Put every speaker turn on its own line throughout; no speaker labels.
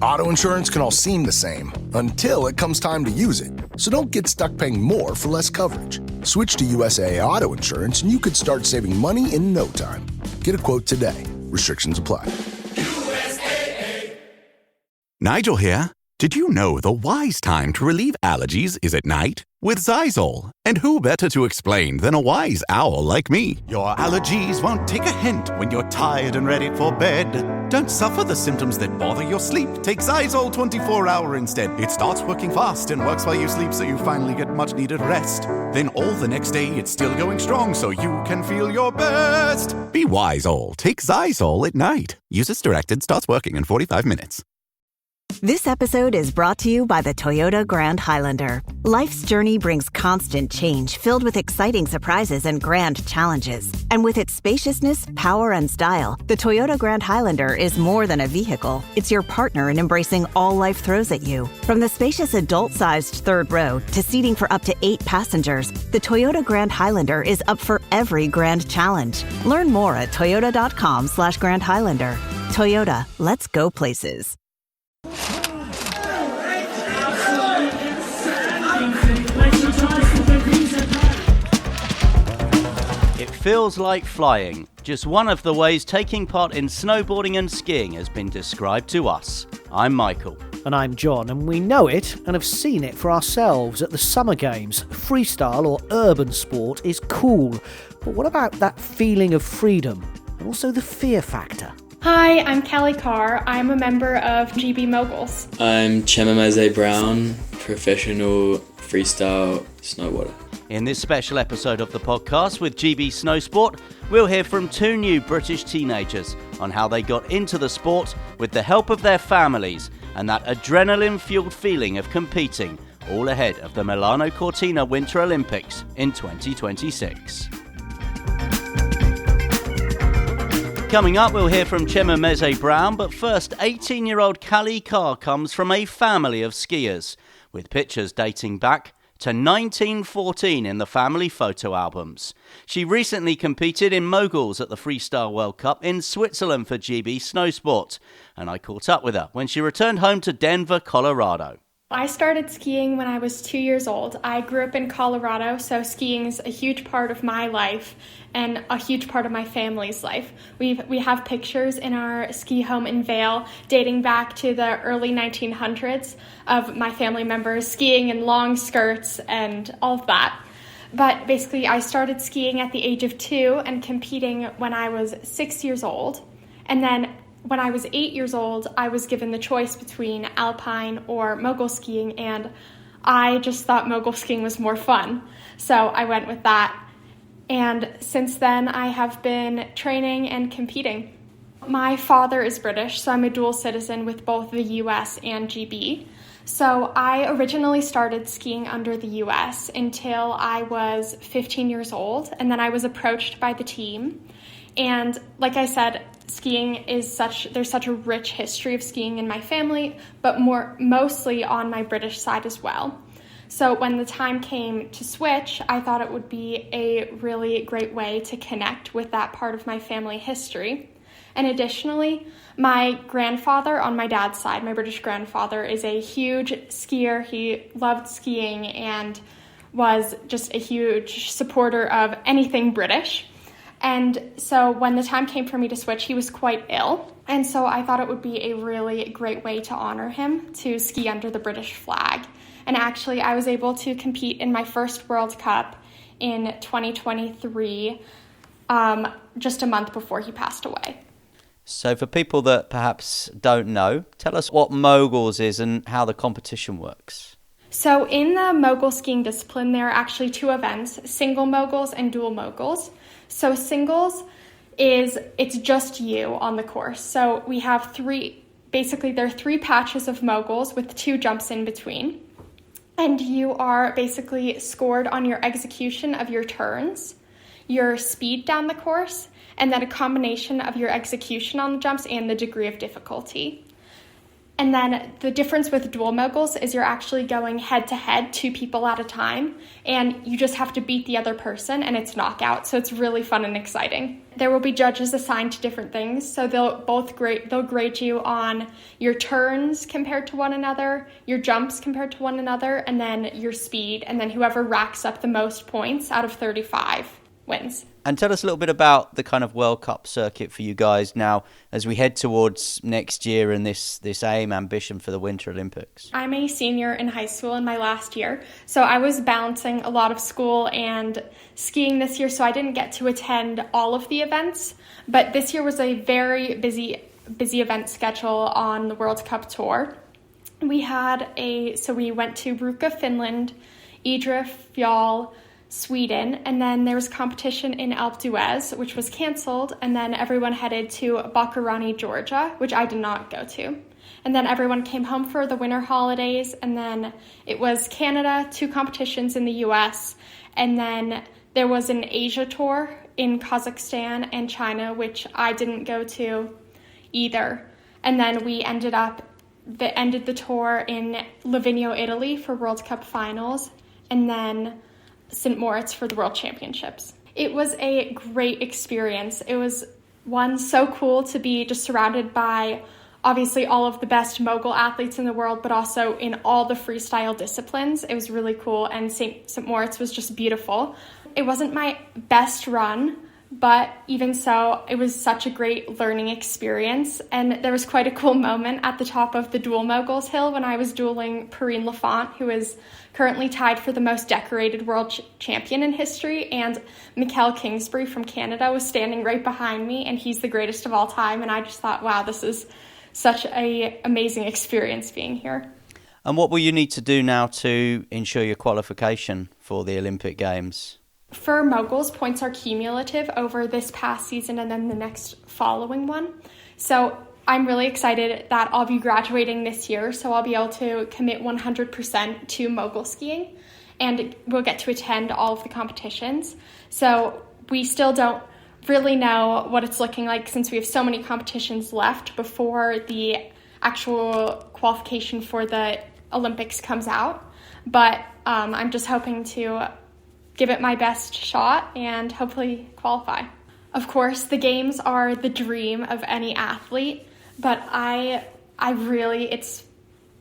Auto insurance can all seem the same until it comes time to use it. So don't get stuck paying more for less coverage. Switch to USAA Auto Insurance and you could start saving money in no time. Get a quote today. Restrictions apply.
USAA. Nigel here. Did you know the wise time to relieve allergies is at night? With Xyzal. And who better to explain than a wise owl like me? Your allergies won't take a hint when you're tired and ready for bed. Don't suffer the symptoms that bother your sleep. Take Xyzal 24-hour instead. It starts working fast and works while you sleep so you finally get much-needed rest. Then all the next day it's still going strong so you can feel your best. Be wise, all. Take Xyzal at night. Use as directed. Starts working in 45 minutes.
This episode is brought to you by the Toyota Grand Highlander. Life's journey brings constant change, filled with exciting surprises and grand challenges. And with its spaciousness, power, and style, the Toyota Grand Highlander is more than a vehicle. It's your partner in embracing all life throws at you. From the spacious adult-sized third row to seating for up to 8 passengers, the Toyota Grand Highlander is up for every grand challenge. Learn more at toyota.com/Grand Highlander. Toyota, let's go places.
It feels like flying. Just one of the ways taking part in snowboarding and skiing has been described to us. I'm Michael.
And I'm John, and we know it and have seen it for ourselves at the Summer Games. Freestyle or urban sport is cool, but what about that feeling of freedom and also the fear factor?
Hi, I'm Cali Carr. I'm a member of GB Moguls.
I'm Txema Mazet-Brown, professional freestyle snowboarder.
In this special episode of the podcast with GB Snowsport, we'll hear from 2 new British teenagers on how they got into the sport with the help of their families and that adrenaline-fueled feeling of competing, all ahead of the Milano Cortina Winter Olympics in 2026. Coming up, we'll hear from Txema Mazet-Brown, but first, 18-year-old Cali Carr comes from a family of skiers, with pictures dating back to 1914 in the family photo albums. She recently competed in Moguls at the Freestyle World Cup in Switzerland for GB Snowsport, and I caught up with her when she returned home to Denver, Colorado.
I started skiing when I was 2 years old. I grew up in Colorado, so skiing is a huge part of my life and a huge part of my family's life. We have pictures in our ski home in Vail dating back to the early 1900s of my family members skiing in long skirts and all of that. But basically, I started skiing at the age of 2 and competing when I was 6 years old. And then when I was 8 years old, I was given the choice between alpine or mogul skiing, and I just thought mogul skiing was more fun. So I went with that. And since then, I have been training and competing. My father is British, so I'm a dual citizen with both the US and GB. So I originally started skiing under the US until I was 15 years old, and then I was approached by the team. And like I said, skiing is there's such a rich history of skiing in my family, but mostly on my British side as well. So when the time came to switch, I thought it would be a really great way to connect with that part of my family history. And additionally, my grandfather on my dad's side, my British grandfather, is a huge skier. He loved skiing and was just a huge supporter of anything British. And so when the time came for me to switch, he was quite ill. And so I thought it would be a really great way to honor him, to ski under the British flag. And actually, I was able to compete in my first World Cup in 2023, just a month before he passed away.
So for people that perhaps don't know, tell us what Moguls is and how the competition works.
So in the mogul skiing discipline, there are actually 2 events, single moguls and dual moguls. So singles it's just you on the course. So we have there are 3 patches of moguls with 2 jumps in between. And you are basically scored on your execution of your turns, your speed down the course, and then a combination of your execution on the jumps and the degree of difficulty. And then the difference with dual moguls is you're actually going head to head, 2 people at a time, and you just have to beat the other person, and it's knockout. So it's really fun and exciting. There will be judges assigned to different things, so they'll grade you on your turns compared to one another, your jumps compared to one another, and then your speed. And then whoever racks up the most points out of 35 wins.
And tell us a little bit about the kind of World Cup circuit for you guys now as we head towards next year and this ambition for the Winter Olympics.
I'm a senior in high school in my last year, so I was balancing a lot of school and skiing this year, so I didn't get to attend all of the events. But this year was a very busy event schedule on the World Cup tour. We went to Ruka, Finland, Idre, Fjall, Sweden, and then there was competition in Alpe d'Huez, which was canceled, and then everyone headed to Bakarani, Georgia, which I did not go to. And then everyone came home for the winter holidays, and then it was Canada, 2 competitions in the US, and then there was an Asia tour in Kazakhstan and China, which I didn't go to either. And then we ended the tour in Livigno, Italy for World Cup finals, and then St. Moritz for the World Championships. It was a great experience. It was, so cool to be just surrounded by obviously all of the best mogul athletes in the world, but also in all the freestyle disciplines. It was really cool, and St. Moritz was just beautiful. It wasn't my best run, but even so, it was such a great learning experience. And there was quite a cool moment at the top of the Dual Moguls Hill when I was dueling Perrine Lafont, who is currently tied for the most decorated world champion in history. And Mikkel Kingsbury from Canada was standing right behind me, and he's the greatest of all time. And I just thought, wow, this is such an amazing experience being here.
And what will you need to do now to ensure your qualification for the Olympic Games?
For moguls, points are cumulative over this past season and then the next following one. So I'm really excited that I'll be graduating this year, so I'll be able to commit 100% to mogul skiing, and we'll get to attend all of the competitions. So we still don't really know what it's looking like since we have so many competitions left before the actual qualification for the Olympics comes out. But I'm just hoping to give it my best shot and hopefully qualify. Of course, the games are the dream of any athlete, but it's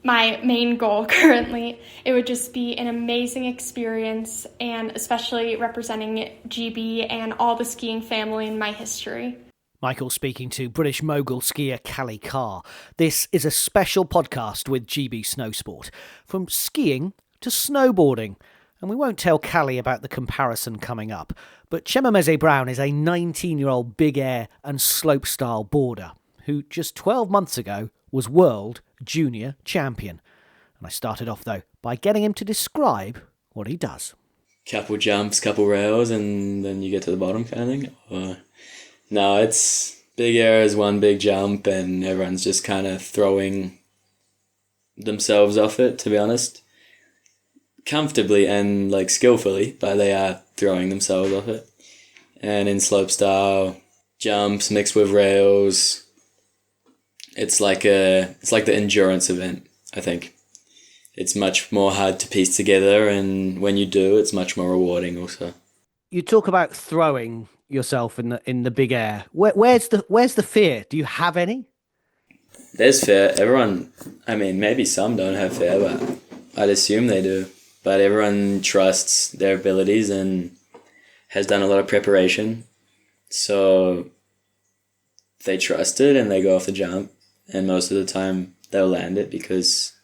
my main goal currently. It would just be an amazing experience, and especially representing GB and all the skiing family in my history.
Michael speaking to British mogul skier Cali Carr. This is a special podcast with GB Snowsport. From skiing to snowboarding. And we won't tell Cali about the comparison coming up, but Txema Mazet-Brown is a 19-year-old big air and slopestyle boarder who just 12 months ago was world junior champion. And I started off, though, by getting him to describe what he does.
Couple jumps, couple rails, and then you get to the bottom kind of thing? No, it's big air is one big jump, and everyone's just kind of throwing themselves off it, to be honest. Comfortably and skillfully, but they are throwing themselves off it. And in slopestyle, jumps mixed with rails, it's like the endurance event, I think. It's much more hard to piece together, and when you do, it's much more rewarding also.
You talk about throwing yourself in the big air. Where's the fear? Do you have any?
There's fear. Everyone, maybe some don't have fear, but I'd assume they do. But everyone trusts their abilities and has done a lot of preparation. So they trust it and they go off the jump. And most of the time they'll land it because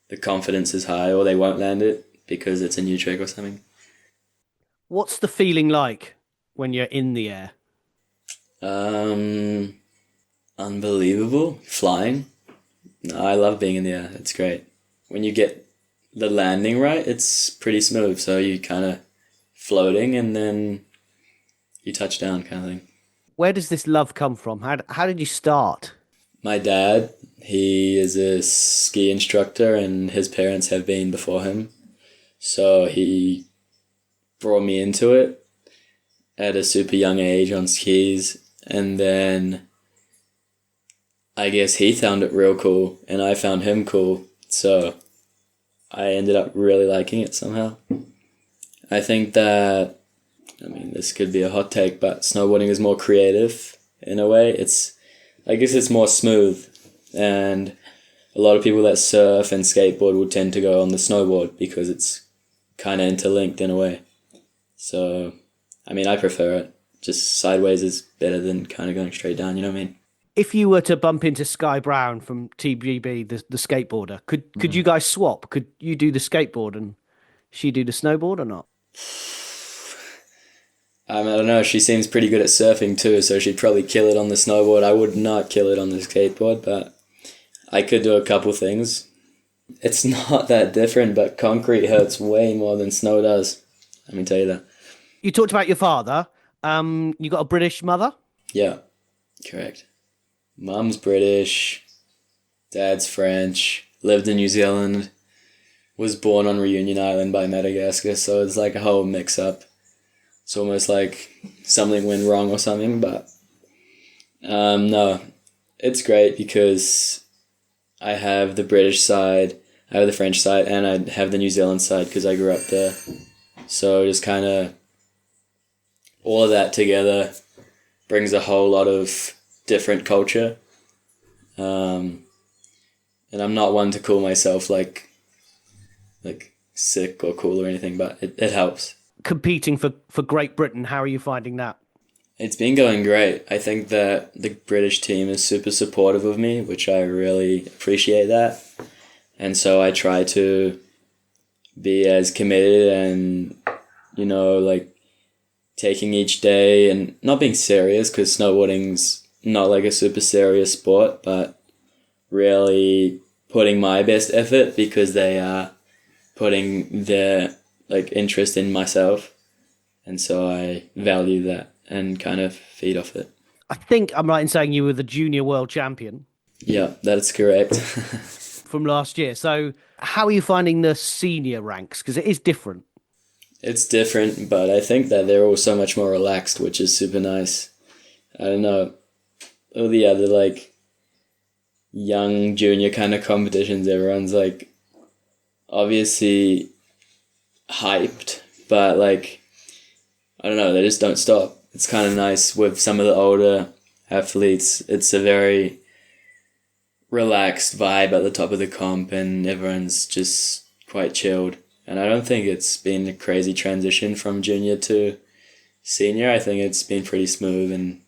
the confidence is high, or they won't land it because it's a new trick or something.
What's the feeling like when you're in the air?
Unbelievable. Flying. No, I love being in the air. It's great. When you get the landing right, it's pretty smooth, so you kind of floating and then you touch down kind of thing.
Where does this love come from? How did you start?
My dad, he is a ski instructor and his parents have been before him, so he brought me into it at a super young age on skis, and then I guess he found it real cool and I found him cool. So I ended up really liking it somehow. I think that, I mean, this could be a hot take, but snowboarding is more creative in a way. I guess it's more smooth, and a lot of people that surf and skateboard will tend to go on the snowboard because it's kind of interlinked in a way. So, I mean, I prefer it. Just sideways is better than kind of going straight down, you know what I mean?
If you were to bump into Sky Brown from TGB, the skateboarder, could you guys swap? Could you do the skateboard and she do the snowboard or not?
I don't know, she seems pretty good at surfing too, so she'd probably kill it on the snowboard. I would not kill it on the skateboard, but I could do a couple things. It's not that different, but concrete hurts way more than snow does. Let me tell you that.
You talked about your father. You got a British mother?
Yeah, correct. Mum's British, dad's French, lived in New Zealand, was born on Reunion Island by Madagascar, so it's like a whole mix-up. It's almost like something went wrong or something, but no, it's great because I have the British side, I have the French side, and I have the New Zealand side because I grew up there. So just kind of all of that together brings a whole lot of different culture. And I'm not one to call myself like sick or cool or anything, but it helps.
Competing for Great Britain, how are you finding that?
It's been going great. I think that the British team is super supportive of me, which I really appreciate that. And so I try to be as committed and, like taking each day and not being serious, because snowboarding's not like a super serious sport, but really putting my best effort because they are putting their interest in myself, and so I value that and kind of feed off it.
I think I'm right in saying you were the junior world champion.
Yeah, that's correct.
From last year. So how are you finding the senior ranks? Because it is different.
It's different, but I think that they're all so much more relaxed, which is super nice. I don't know. All the other young junior kind of competitions, everyone's obviously hyped, but I don't know, they just don't stop. It's kind of nice with some of the older athletes. It's a very relaxed vibe at the top of the comp and everyone's just quite chilled. And I don't think it's been a crazy transition from junior to senior. I think it's been pretty smooth and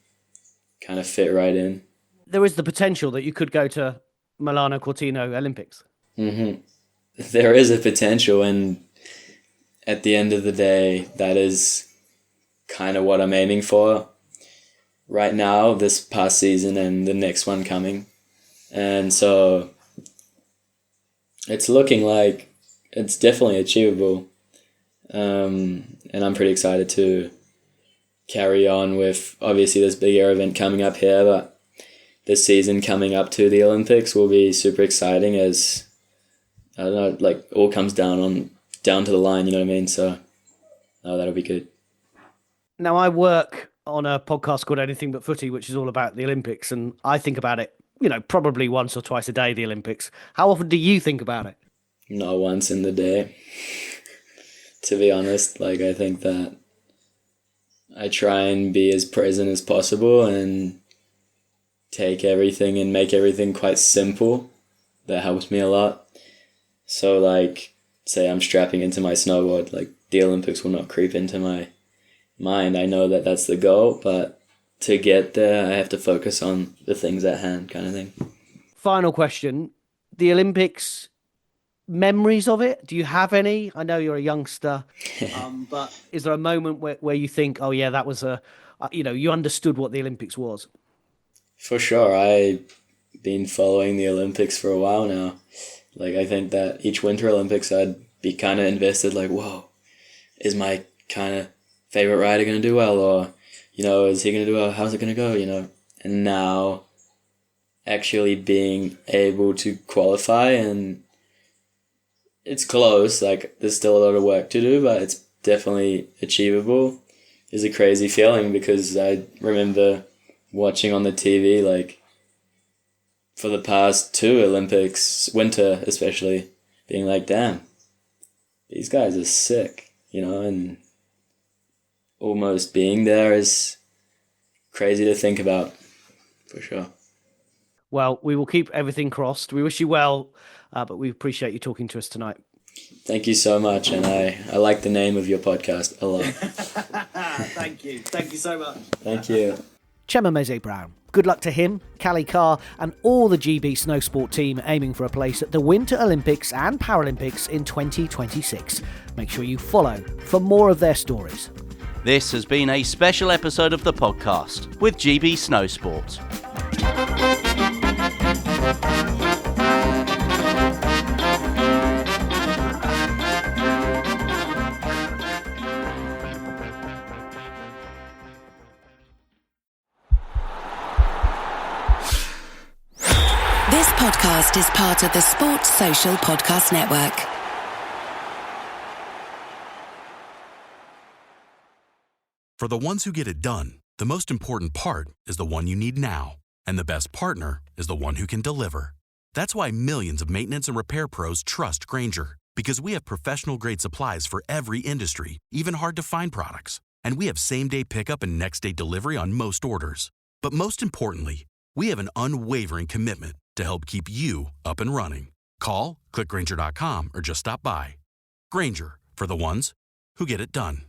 kind of fit right in.
There is the potential that you could go to Milano Cortina Olympics.
Mm-hmm. There is a potential, and at the end of the day, that is kind of what I'm aiming for right now, this past season and the next one coming. And so it's looking like it's definitely achievable. And I'm pretty excited to carry on with, obviously, this big air event coming up here, but this season coming up to the Olympics will be super exciting as, I don't know, all comes down to the line, you know what I mean? So, that'll be good.
Now, I work on a podcast called Anything But Footy, which is all about the Olympics, and I think about it, probably once or twice a day, the Olympics. How often do you think about it?
Not once in the day. To be honest, I think that I try and be as present as possible and take everything and make everything quite simple. That helps me a lot. So, say I'm strapping into my snowboard, the Olympics will not creep into my mind. I know that that's the goal, but to get there, I have to focus on the things at hand, kind of thing.
Final question. The Olympics, memories of it? Do you have any? I know you're a youngster, but is there a moment where you think, oh yeah, that was you understood what the Olympics was?
For sure. I've been following the Olympics for a while now. I think that each Winter Olympics I'd be kind of invested, whoa, is my kind of favorite rider going to do well? Or, is he going to do well? How's it going to go? And now actually being able to qualify, and it's close, there's still a lot of work to do, but it's definitely achievable, is a crazy feeling because I remember watching on the TV, for the past 2 Olympics, winter especially, being like, damn, these guys are sick, and almost being there is crazy to think about, for sure.
Well, we will keep everything crossed. We wish you well, but we appreciate you talking to us tonight.
Thank you so much, and I like the name of your podcast a lot.
Thank you. Thank you so much.
Thank you.
Txema Mazet-Brown. Good luck to him, Cali Carr, and all the GB Snowsport team aiming for a place at the Winter Olympics and Paralympics in 2026. Make sure you follow for more of their stories.
This has been a special episode of the podcast with GB Snowsport.
This podcast is part of the Sports Social Podcast Network.
For the ones who get it done, the most important part is the one you need now. And the best partner is the one who can deliver. That's why millions of maintenance and repair pros trust Grainger, because we have professional-grade supplies for every industry, even hard-to-find products. And we have same-day pickup and next-day delivery on most orders. But most importantly, we have an unwavering commitment to help keep you up and running. Call, click Grainger.com, or just stop by. Grainger, for the ones who get it done.